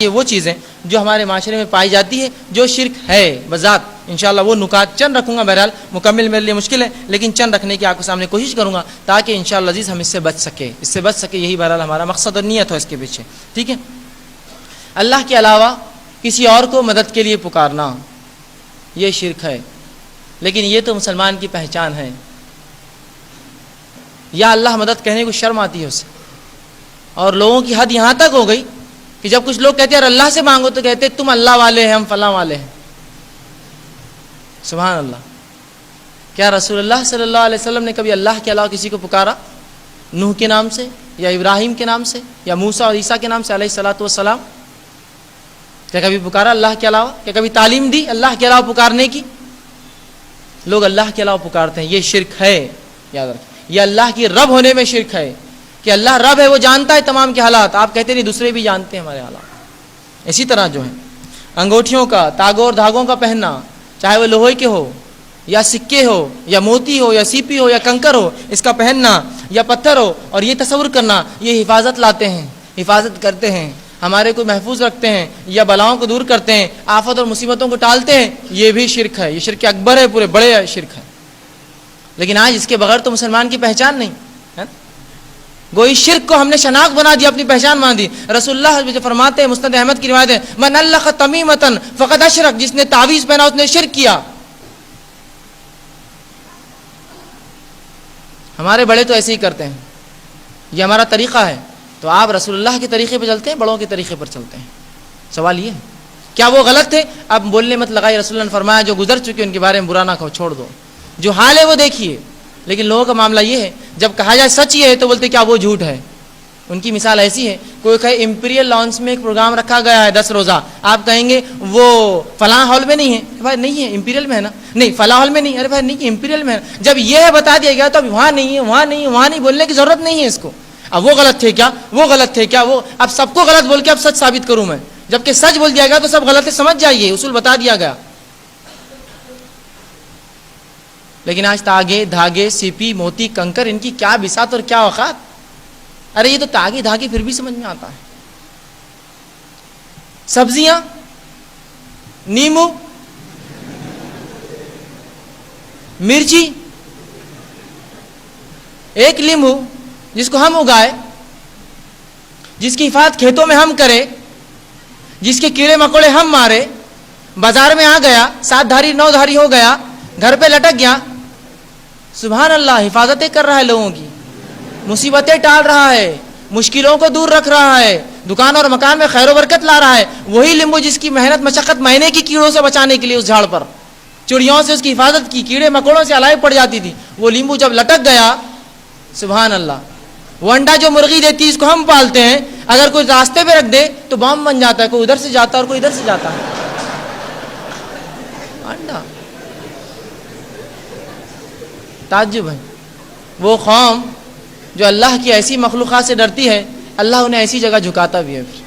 یہ وہ چیزیں جو ہمارے معاشرے میں پائی جاتی ہے جو شرک ہے بذات. انشاءاللہ وہ نکات چند رکھوں گا، بہرحال مکمل میرے لیے مشکل ہے لیکن چند رکھنے کی آپ کے سامنے کوشش کروں گا تاکہ انشاءاللہ عزیز ہم اس سے بچ سکے. یہی بہرحال ہمارا مقصد اور نیت ہو اس کے پیچھے. ٹھیک ہے. اللہ کے علاوہ کسی اور کو مدد کے لیے پکارنا یہ شرک ہے، لیکن یہ تو مسلمان کی پہچان ہے. یا اللہ مدد کہنے کو شرم آتی ہے اسے، اور لوگوں کی حد یہاں تک ہو گئی کہ جب کچھ لوگ کہتے ہیں اللہ سے مانگو تو کہتے ہیں تم اللہ والے ہیں، ہم فلاں والے ہیں. سبحان اللہ. کیا رسول اللہ صلی اللہ علیہ وسلم نے کبھی اللہ کے علاوہ کسی کو پکارا؟ نوح کے نام سے یا ابراہیم کے نام سے یا موسیٰ اور عیسیٰ کے نام سے علیہ الصلوۃ والسلام؟ کیا کبھی پکارا اللہ کے علاوہ؟ کیا کبھی تعلیم دی اللہ کے علاوہ پکارنے کی؟ لوگ اللہ کے علاوہ پکارتے ہیں، یہ شرک ہے. یاد رکھیں یہ اللہ کی رب ہونے میں شرک ہے کہ اللہ رب ہے، وہ جانتا ہے تمام کے حالات. آپ کہتے نہیں دوسرے بھی جانتے ہیں ہمارے حالات. اسی طرح جو ہے انگوٹھیوں کا تاگوں اور دھاگوں کا پہننا، چاہے وہ لوہے کے ہو یا سکے ہو یا موتی ہو یا سیپی ہو یا کنکر ہو، اس کا پہننا یا پتھر ہو اور یہ تصور کرنا یہ حفاظت لاتے ہیں، حفاظت کرتے ہیں، ہمارے کو محفوظ رکھتے ہیں یا بلاؤں کو دور کرتے ہیں، آفت اور مصیبتوں کو ٹالتے ہیں، یہ بھی شرک ہے. یہ شرک اکبر ہے، پورے بڑے شرک ہے. لیکن آج اس کے بغیر تو مسلمان کی پہچان نہیں ہے. گوئی شرک کو ہم نے شناخت بنا دیا، اپنی پہچان مان دی. رسول اللہ جو فرماتے ہیں، مسند احمد کی روایت ہے، من علق تمیمۃ فقد اشرک، جس نے تعویذ پہنا اس نے شرک کیا. ہمارے بڑے تو ایسے ہی کرتے ہیں، یہ ہمارا طریقہ ہے. تو آپ رسول اللہ کے طریقے پر چلتے ہیں، بڑوں کے طریقے پر چلتے ہیں. سوال یہ ہے کیا وہ غلط تھے؟ اب بولنے مت لگائی. رسول اللہ نے فرمایا جو گزر چکے ان کے بارے میں برا نہ کہو، چھوڑ دو. جو حال ہے وہ دیکھیے. لیکن لوگوں کا معاملہ یہ ہے جب کہا جائے سچ یہ ہے تو بولتے کیا وہ جھوٹ ہے. ان کی مثال ایسی ہے، کوئی کہے امپیریل لانس میں ایک پروگرام رکھا گیا ہے 10 روزہ، آپ کہیں گے وہ فلاں ہال میں نہیں ہے. بھائی نہیں ہے، امپیریل میں ہے نا. نہیں فلاں ہال میں نہیں. ارے بھائی نہیں، امپیریل میں ہے. جب یہ بتا دیا گیا تو اب وہاں نہیں ہے، وہاں نہیں ہے، وہاں نہیں بولنے کی ضرورت نہیں ہے اس کو. اب وہ غلط تھے کیا، وہ غلط تھے کیا، وہ اب سب کو غلط بول کے اب سچ ثابت کروں میں، جبکہ سچ بول دیا گیا تو سب غلط ہے. سمجھ جائیے، اصول بتا دیا گیا. لیکن آج تاگے دھاگے سیپی موتی کنکر ان کی کیا بساط اور کیا اوقات. ارے یہ تو تاگے دھاگے پھر بھی سمجھ میں آتا ہے. سبزیاں، نیمبو، مرچی، ایک لیمبو جس کو ہم اگائے، جس کی حفاظت کھیتوں میں ہم کرے، جس کے کیڑے مکوڑے ہم مارے، بازار میں آ گیا 7 دھاری 9 دھاری ہو گیا، گھر پہ لٹک گیا. سبحان اللہ، حفاظتیں کر رہا ہے لوگوں کی، مصیبتیں ٹال رہا ہے، مشکلوں کو دور رکھ رہا ہے، دکان اور مکان میں خیر و برکت لا رہا ہے. وہی لیمبو جس کی محنت مشقت مہینے کی کیڑوں سے بچانے کے لیے اس جھاڑ پر چڑیوں سے اس کی حفاظت کی، کیڑے مکوڑوں سے علائق پڑ جاتی تھی، وہ لیمبو جب لٹک گیا، سبحان اللہ. وہ انڈا جو مرغی دیتی ہے اس کو ہم پالتے ہیں، اگر کوئی راستے پہ رکھ دے تو بم بن جاتا ہے، کوئی ادھر سے جاتا ہے اور کوئی ادھر سے جاتا ہے. انڈا تعجب ہے. وہ قوم جو اللہ کی ایسی مخلوقات سے ڈرتی ہے، اللہ انہیں ایسی جگہ جھکاتا بھی ہے. پھر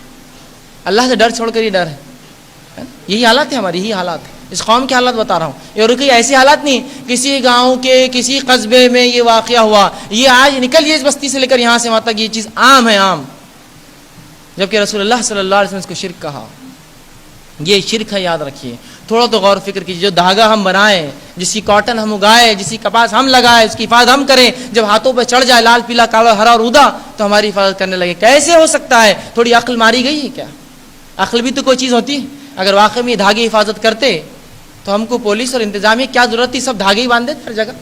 اللہ سے ڈر چھوڑ کر ہی ڈر ہے. یہی حالات ہے ہماری، یہی حالات ہے. اس قوم کے حالات بتا رہا ہوں. اور کوئی ایسی حالات نہیں کسی گاؤں کے کسی قصبے میں یہ واقعہ ہوا، یہ آج نکل یہ اس بستی سے لے کر یہاں سے وہاں تک یہ چیز عام ہے، عام. جبکہ رسول اللہ صلی اللہ علیہ وسلم نے اس کو شرک کہا. یہ شرک ہے، یاد رکھیے. تھوڑا تو غور فکر کیجیے. جو دھاگا ہم بنائیں، جس کی کاٹن ہم اگائے، جس کی کپاس ہم لگائے، اس کی حفاظت ہم کریں، جب ہاتھوں پہ چڑھ جائے لال پیلا کالا ہرا اور ادا تو ہماری حفاظت کرنے لگے. کیسے ہو سکتا ہے؟ تھوڑی عقل ماری گئی ہے کیا؟ عقل بھی تو کوئی چیز ہوتی ہے. اگر واقعی میں یہ دھاگے حفاظت کرتے تو ہم کو پولیس اور انتظامیہ کیا ضرورت تھی؟ سب دھاگے ہی باندھ دیتے ہر جگہ،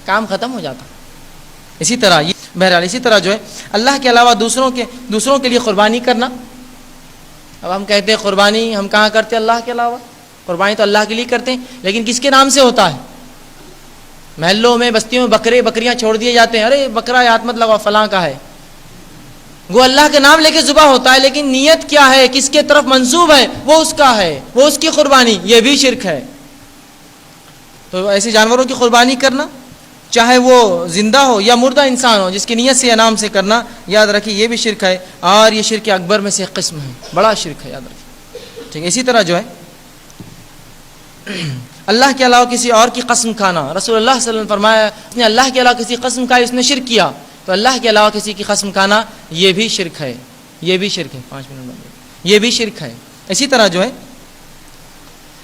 کام ختم ہو جاتا. اسی طرح بہرحال اسی طرح جو ہے اللہ کے علاوہ دوسروں کے لیے قربانی کرنا. اب ہم کہتے ہیں قربانی ہم کہاں کرتے ہیں اللہ کے علاوہ؟ قربانی تو اللہ کے لیے کرتے ہیں، لیکن کس کے نام سے ہوتا ہے؟ محلوں میں بستیوں میں بکریاں چھوڑ دیے جاتے ہیں. ارے بکرا ہاتھ مت لگاؤ، فلاں کا ہے. وہ اللہ کے نام لے کے ذبح ہوتا ہے، لیکن نیت کیا ہے، کس کے طرف منسوب ہے، وہ اس کا ہے، وہ اس کی قربانی. یہ بھی شرک ہے. تو ایسے جانوروں کی قربانی کرنا، چاہے وہ زندہ ہو یا مردہ انسان ہو، جس کی نیت سے یا نام سے کرنا، یاد رکھیے یہ بھی شرک ہے. اور یہ شرک اکبر میں سے ایک قسم ہے، بڑا شرک ہے، یاد رکھیے. ٹھیک ہے. اسی طرح جو ہے اللہ کے علاوہ کسی اور کی قسم کھانا. رسول اللہ صلی اللہ علیہ وسلم نے فرمایا اس نے اللہ کے علاوہ کسی قسم کھائی اس نے شرک کیا. تو اللہ کے علاوہ کسی کی قسم کھانا یہ بھی شرک ہے، یہ بھی شرک ہے. 5 منٹ یہ بھی شرک ہے. اسی طرح جو ہے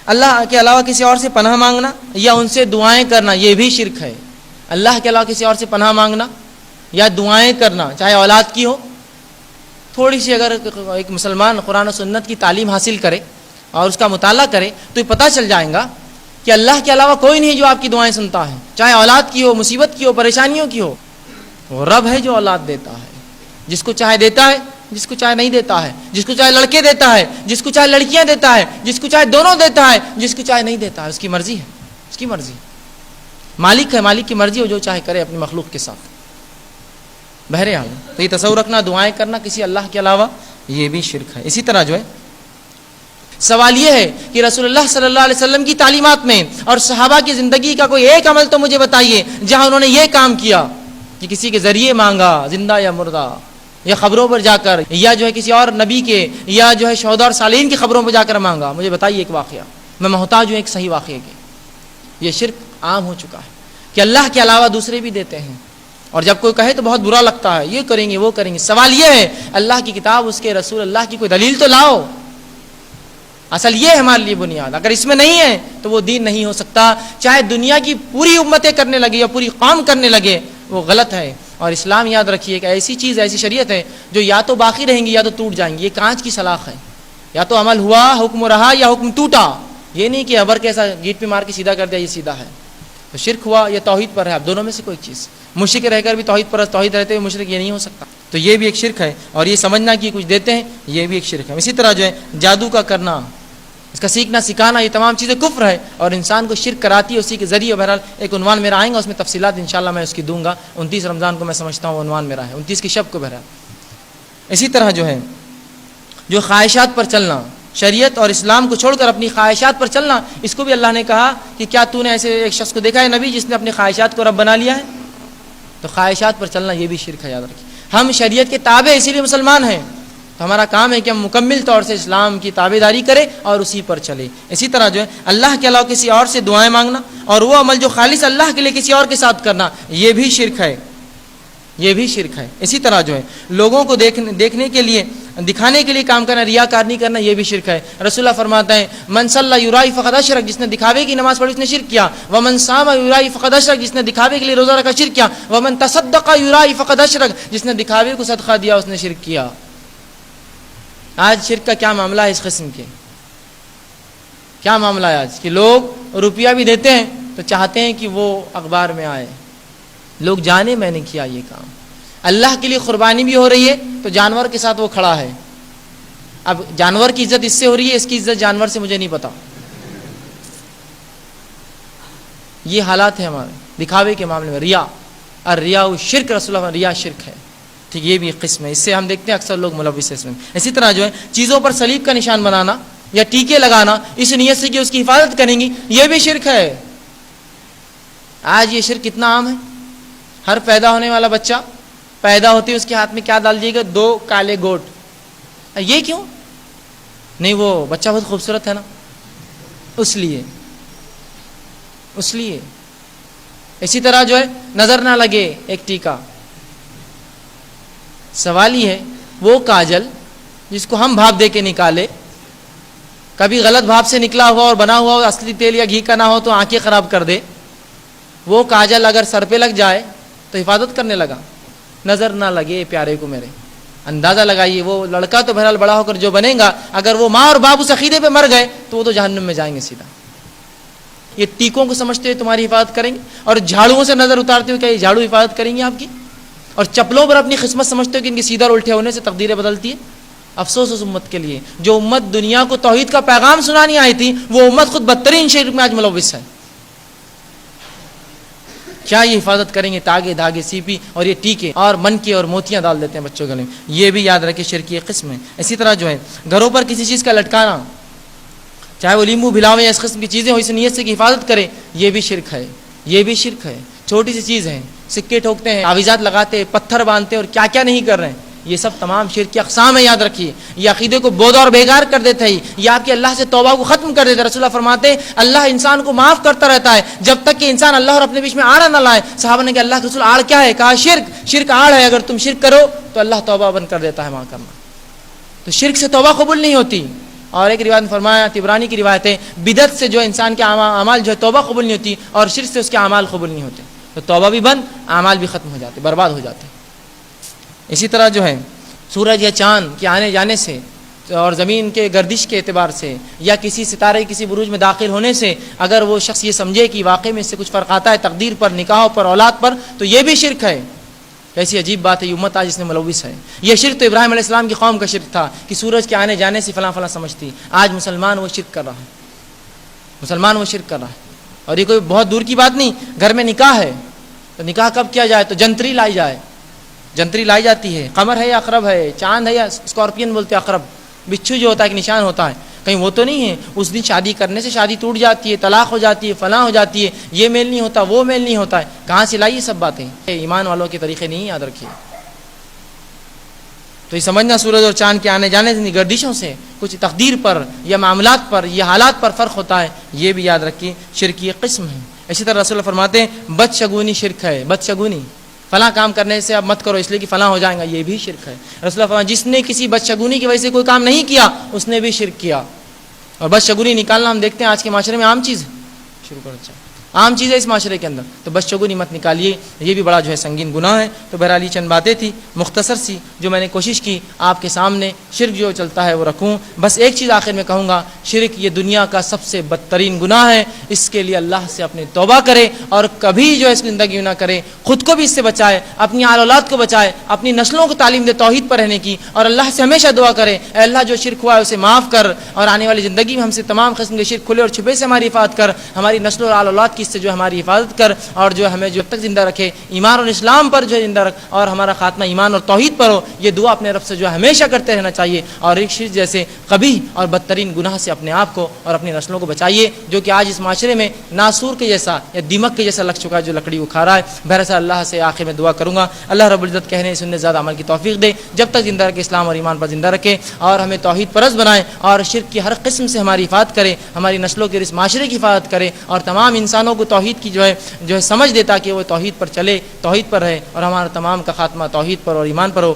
اللہ کے علاوہ کسی اور سے پناہ مانگنا یا ان سے دعائیں کرنا یہ بھی شرک ہے. اللہ کے علاوہ کسی اور سے پناہ مانگنا یا دعائیں کرنا چاہے اولاد کی ہو. تھوڑی سی اگر ایک مسلمان قرآن و سنت کی تعلیم حاصل کرے اور اس کا مطالعہ کرے تو یہ پتہ چل جائے گا کہ اللہ کے علاوہ کوئی نہیں جو آپ کی دعائیں سنتا ہے, چاہے اولاد کی ہو, مصیبت کی ہو, پریشانیوں کی ہو. وہ رب ہے جو اولاد دیتا ہے, جس کو چاہے دیتا ہے, جس کو چاہے نہیں دیتا ہے, جس کو چاہے لڑکے دیتا ہے, جس کو چاہے لڑکیاں دیتا ہے, جس کو چاہے دونوں دیتا ہے, جس کو چاہے نہیں دیتا ہے. اس کی مرضی ہے, اس کی مرضی. مالک ہے, مالک کی مرضی ہو جو چاہے کرے اپنی مخلوق کے ساتھ. بہرحال تو یہ تصور رکھنا, دعائیں کرنا کسی اللہ کے علاوہ یہ بھی شرک ہے. اسی طرح جو ہے سوال یہ ہے کہ رسول اللہ صلی اللہ علیہ وسلم کی تعلیمات میں اور صحابہ کی زندگی کا کوئی ایک عمل تو مجھے بتائیے جہاں انہوں نے یہ کام کیا کہ کسی کے ذریعے مانگا, زندہ یا مردہ, یا خبروں پر جا کر, یا جو ہے کسی اور نبی کے, یا جو ہے شہداء اور صالحین کی خبروں پر جا کر مانگا. مجھے بتائیے ایک واقعہ, میں محتاج ہوں ایک صحیح واقعے کے. یہ شرک عام ہو چکا ہے کہ اللہ کے علاوہ دوسرے بھی دیتے ہیں, اور جب کوئی کہے تو بہت برا لگتا ہے, یہ کریں گے وہ کریں گے. سوال یہ ہے اللہ کی کتاب, اس کے رسول اللہ کی کوئی دلیل تو لاؤ. اصل یہ ہے ہمارے لیے بنیاد, اگر اس میں نہیں ہے تو وہ دین نہیں ہو سکتا. چاہے دنیا کی پوری امتیں کرنے لگے یا پوری قوم کرنے لگے, وہ غلط ہے. اور اسلام یاد رکھیے کہ ایسی چیز, ایسی شریعت ہے جو یا تو باقی رہیں گی یا تو ٹوٹ جائیں گی. یہ کانچ کی سلاخ ہے, یا تو عمل ہوا, حکم رہا, یا حکم ٹوٹا. یہ نہیں کہ ابر کیسا گیٹ پہ مار کے سیدھا کر دیا یہ سیدھا ہے. تو شرک ہوا یا توحید پر ہے, اب دونوں میں سے کوئی چیز. مشرک رہ کر بھی توحید پر, توحید رہتے ہوئے مشرک, یہ نہیں ہو سکتا. تو یہ بھی ایک شرک ہے. اور یہ سمجھنا کہ کچھ دیتے ہیں یہ بھی ایک شرک ہے. اسی طرح جو ہے جادو کا کرنا, اس کا سیکھنا سکھانا, یہ تمام چیزیں کفر ہے اور انسان کو شرک کراتی ہے اسی کے ذریعے. بہرحال ایک عنوان میرا آئیں گا, اس میں تفصیلات انشاءاللہ میں اس کی دوں گا. 29 رمضان کو میں سمجھتا ہوں عنوان میرا ہے, 29 کی شب کو. بہرحال اسی طرح جو ہے جو خواہشات پر چلنا, شریعت اور اسلام کو چھوڑ کر اپنی خواہشات پر چلنا, اس کو بھی اللہ نے کہا کہ کیا تو نے ایسے ایک شخص کو دیکھا ہے نبی جس نے اپنی خواہشات کو رب بنا لیا ہے. تو خواہشات پر چلنا یہ بھی شرک ہے, یاد رکھیے. ہم شریعت کے تابع اسی لیے مسلمان ہیں, تو ہمارا کام ہے کہ ہم مکمل طور سے اسلام کی تابعداری کریں اور اسی پر چلے. اسی طرح جو ہے اللہ کے علاوہ کسی اور سے دعائیں مانگنا اور وہ عمل جو خالص اللہ کے لیے کسی اور کے ساتھ کرنا, یہ بھی شرک ہے, یہ بھی شرک ہے. اسی طرح جو ہے لوگوں کو دیکھنے کے لیے, دکھانے کے لیے کام کرنا, ریاکارنی کرنا, یہ بھی شرک ہے. رسول اللہ فرماتے ہیں من صلی یرائی فقد اشرک, جس نے دکھاوے کی نماز پڑھی اس نے شرک کیا. ومن صام یرائی فقد اشرک, جس نے دکھاوے کے لیے روزہ رکھا شرک کیا. ومن تصدق یرائی فقد اشرک, جس نے دکھاوے کو صدقہ دیا اس نے شرک کیا. آج شرک کا کیا معاملہ ہے اس قسم کے, کیا معاملہ ہے آج کہ لوگ روپیہ بھی دیتے ہیں تو چاہتے ہیں کہ وہ اخبار میں آئے, لوگ جانے میں نے کیا یہ کام. اللہ کے لیے قربانی بھی ہو رہی ہے تو جانور کے ساتھ وہ کھڑا ہے. اب جانور کی عزت اس سے ہو رہی ہے, اس کی عزت جانور سے مجھے نہیں پتا. یہ حالات ہیں ہمارے دکھاوے کے معاملے میں. ریا, اور ریا شرک, رسول اللہ ریا شرک ہے. ٹھیک, یہ بھی ایک قسم ہے. اس سے ہم دیکھتے ہیں اکثر لوگ ملوث ہیں اس میں. اسی طرح جو ہے چیزوں پر صلیب کا نشان بنانا یا ٹیکے لگانا اس نیت سے کہ اس کی حفاظت کریں گی, یہ بھی شرک ہے. آج یہ شرک کتنا عام ہے. ہر پیدا ہونے والا بچہ پیدا ہوتی ہے اس کے ہاتھ میں کیا ڈال دیے گا, 2 کالے گوٹ. یہ کیوں نہیں, وہ بچہ بہت خوبصورت ہے نا, اس لیے. اسی طرح جو ہے نظر نہ لگے ایک ٹیکا. سوال یہ ہے وہ کاجل جس کو ہم بھاپ دے کے نکالے, کبھی غلط بھاپ سے نکلا ہوا اور بنا ہوا اصلی تیل یا گھی کا نہ ہو تو آنکھیں خراب کر دے, وہ کاجل اگر سر پہ لگ جائے تو حفاظت کرنے لگا. نظر نہ لگے پیارے کو میرے. اندازہ لگائیے وہ لڑکا تو بہرحال بڑا ہو کر جو بنے گا, اگر وہ ماں اور باپ اس عقیدے پہ مر گئے تو وہ تو جہنم میں جائیں گے سیدھا. یہ ٹیکوں کو سمجھتے ہوئے تمہاری حفاظت کریں گے, اور جھاڑوؤں سے نظر اتارتے ہوئے کیا یہ جھاڑو حفاظت کریں گے آپ کی, اور چپلوں پر اپنی قسمت سمجھتے ہو کہ ان کے سیدھا اور الٹے ہونے سے تقدیریں بدلتی ہے. افسوس اس امت کے لیے جو امت دنیا کو توحید کا پیغام سنانی آئی تھی, وہ امت خود بدترین شرک میں آج ملوث ہے. کیا یہ حفاظت کریں گے, تاگے دھاگے سیپی اور یہ ٹیکے اور من کے اور موتیاں ڈال دیتے ہیں بچوں گلے میں. یہ بھی یاد رکھے شرک کی ایک قسم ہے. اسی طرح جو ہے گھروں پر کسی چیز کا لٹکانا, چاہے وہ لیمبو بھلاویں یا اس قسم کی چیزیں ہو, اس نیت سے کہ حفاظت کرے, یہ بھی شرک ہے. یہ بھی شرک ہے. چھوٹی سی چیز ہے, سکے ٹھوکتے ہیں, تعویذات لگاتے ہیں, پتھر باندھتے ہیں اور کیا کیا نہیں کر رہے ہیں. یہ سب تمام شرک کی اقسام ہے, یاد رکھیے. یہ عقیدے کو بودھ اور بیکار کر دیتا ہے, یہ آپ کے اللہ سے توبہ کو ختم کر دیتا ہے. رسول اللہ فرماتے ہیں اللہ انسان کو معاف کرتا رہتا ہے جب تک کہ انسان اللہ اور اپنے بیچ میں آڑ نہ لائے. صحابہ نے کہا اللہ کے رسول آڑ کیا ہے؟ کہا شرک. شرک آڑ ہے, اگر تم شرک کرو تو اللہ توبہ بند کر دیتا ہے معاف کرنا. تو شرک سے توبہ قبول نہیں ہوتی. اور ایک روایت میں فرمایا، طبرانی کی روایت ہے، بدعت سے جو انسان کے اعمال جو ہے توبہ قبول نہیں ہوتی، اور شرک سے اس کے اعمال قبول نہیں ہوتے. تو توبہ بھی بند، اعمال بھی ختم ہو جاتے، برباد ہو جاتے. اسی طرح جو ہے سورج یا چاند کے آنے جانے سے اور زمین کے گردش کے اعتبار سے یا کسی ستارے کسی بروج میں داخل ہونے سے اگر وہ شخص یہ سمجھے کہ واقعی میں اس سے کچھ فرق آتا ہے تقدیر پر، نکاحوں پر، اولاد پر، تو یہ بھی شرک ہے. ایسی عجیب بات ہے، یہ امت آج اس میں ملوث ہے. یہ شرک تو ابراہیم علیہ السلام کی قوم کا شرک تھا کہ سورج کے آنے جانے سے فلاں فلاں سمجھتی. آج مسلمان وہ شرک کر رہا ہے، مسلمان وہ شرک کر رہا ہے. اور یہ کوئی بہت دور کی بات نہیں. گھر میں نکاح ہے تو نکاح کب کیا جائے؟ تو جنتری لائی جائے، جنتری لائی جاتی ہے. قمر ہے یا عقرب ہے، چاند ہے یا اسکارپین بولتے ہیں عقرب، بچھو جو ہوتا ہے ایک نشان ہوتا ہے، کہیں وہ تو نہیں ہے. اس دن شادی کرنے سے شادی ٹوٹ جاتی ہے، طلاق ہو جاتی ہے، فلاں ہو جاتی ہے، یہ میل نہیں ہوتا، وہ میل نہیں ہوتا ہے. کہاں سے لائی یہ سب باتیں؟ ایمان والوں کے طریقے نہیں، یاد رکھیے. تو یہ سمجھنا سورج اور چاند کے آنے جانے سے، گردشوں سے کچھ تقدیر پر یا معاملات پر یا حالات پر فرق ہوتا ہے، یہ بھی یاد رکھیے شرک کی ایک قسم ہے. اسی طرح رسول اللہ فرماتے ہیں بدشگونی شرک ہے. بدشگونی، فلاں کام کرنے سے اب مت کرو اس لیے کہ فلاں ہو جائے گا، یہ بھی شرک ہے. رسول اللہ فرماتے جس نے کسی بدشگونی کی وجہ سے کوئی کام نہیں کیا اس نے بھی شرک کیا. اور بدشگونی نکالنا ہم دیکھتے ہیں آج کے معاشرے میں عام چیز ہے. شروع کرو، اچھا عام چیز ہے اس معاشرے کے اندر. تو بدشگونی مت نکالیے، یہ بھی بڑا جو ہے سنگین گناہ ہے. تو بہرحال یہ چند باتیں تھی مختصر سی جو میں نے کوشش کی آپ کے سامنے شرک جو چلتا ہے وہ رکھوں. بس ایک چیز آخر میں کہوں گا، شرک یہ دنیا کا سب سے بدترین گناہ ہے. اس کے لیے اللہ سے اپنے توبہ کرے اور کبھی جو ہے اس کی زندگی میں نہ کرے. خود کو بھی اس سے بچائے، اپنی آل اولاد کو بچائے، اپنی نسلوں کو تعلیم دے توحید پر رہنے کی، اور اللہ سے ہمیشہ دعا کرے اے اللہ جو شرک ہوا ہے اسے معاف کر، اور آنے والی زندگی میں ہم سے تمام قسم کے شرک کھلے اور چھپے سے ہماری حفاظت کر، ہماری نسل اور آل اولاد کی اس سے جو ہماری حفاظت کر، اور جو ہمیں جب تک زندہ رکھے ایمان اور اسلام پر جو ہے زندہ رکھ، اور ہمارا خاتمہ ایمان اور توحید پر ہو. یہ دعا اپنے رب سے جو ہے ہمیشہ کرتے رہنا چاہیے. اور ایک شرک جیسے قبیح اور بدترین گناہ سے اپنے آپ کو اور اپنی نسلوں کو بچائیے، جو کہ آج اس معاشرے میں ناسور کے جیسا یا دیمک کے جیسا لگ چکا ہے، جو لکڑی وہ کھا رہا ہے. بہرحال اللہ سے آخر میں دعا کروں گا اللہ رب العزت کہنے سننے زیادہ عمل کی توفیق دے، جب تک زندہ رکھے اسلام اور ایمان پر زندہ رکھے، اور ہمیں توحید پرست بنائے، اور شرک کی ہر قسم سے ہماری حفاظت کرے، ہماری نسلوں کے اس معاشرے کی حفاظت کرے، اور تمام انسانوں کو توحید کی جو ہے سمجھ دیتا کہ وہ توحید پر چلے، توحید پر رہے، اور ہمارا تمام کا خاتمہ توحید پر اور ایمان پر ہو.